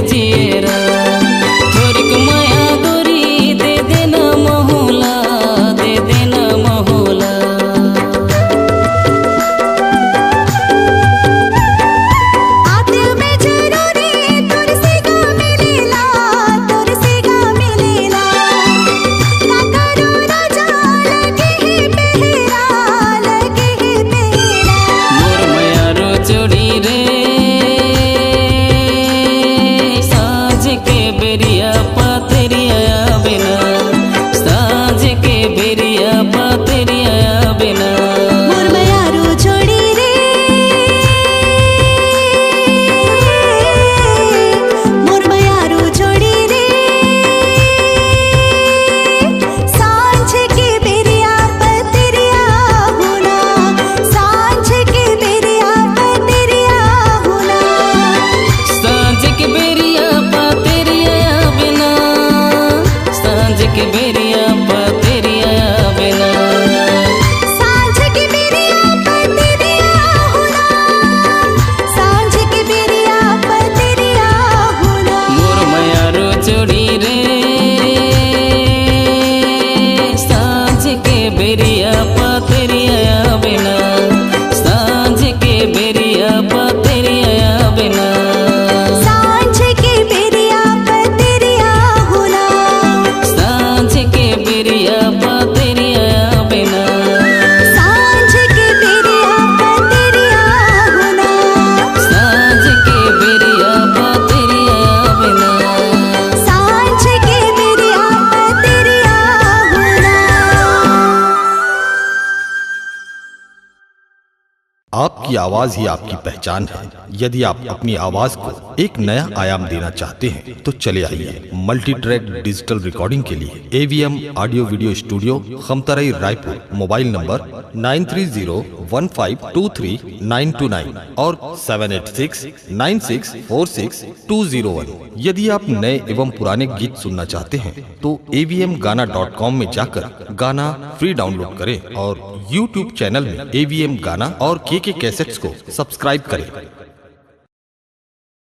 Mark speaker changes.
Speaker 1: जिएरा थोरिक माया गोरी दे देना महुला, दे देना महुला।
Speaker 2: आते में जरूरी तोर से गा मिलेला, तोर से गा मिलेला। ना करो राजा लगे है पहरा, लगे है पहरा।
Speaker 1: मोर मायारो चोड़ी रे साँझ के बेरिया पातरिया बिना, साँझ के बेरिया पातरिया बिना।
Speaker 2: मोर मायारो छोड़ी रे, मोर मायारो छोड़ी रे। सांझ के बेरिया पतरिया होना, सांझ के बेरिया पतरिया होना।
Speaker 1: सांझ के बेरिया पातरिया बिना, सांझ के बेरिया पातरिया बिना।
Speaker 2: सांझ के बेरिया पतरिया होना, सांझ के बेरिया पतरिया होना।
Speaker 1: मोर मायारो चोड़ी रे सांझ के बेरिया पातरिया बिना, सांझ के बेरिया पातरिया बिना।
Speaker 2: सांझ के बेरिया पतरिया होना,
Speaker 1: सांझ के बेरिया पातरिया बिना।
Speaker 2: सांझ के बेरिया पतरिया होना,
Speaker 1: सांझ के बेरिया पातरिया बिना।
Speaker 2: सांझ के बेरिया पतरिया होना।
Speaker 3: आपकी आवाज ही आपकी पहचान है। यदि आप अपनी आवाज को एक नया आयाम देना चाहते हैं तो चले आइए मल्टी ट्रैक डिजिटल रिकॉर्डिंग के लिए AVM audio video studio Khamtarai Raipur. Mobile number 9301523929 और 7869646201। यदि आप नए एवं पुराने गीत सुनना चाहते हैं तो avmgana.com में जाकर गाना फ्री डाउनलोड करें और YouTube चैनल में AVM गाना और KK कैसेट्स को सब्सक्राइब करें।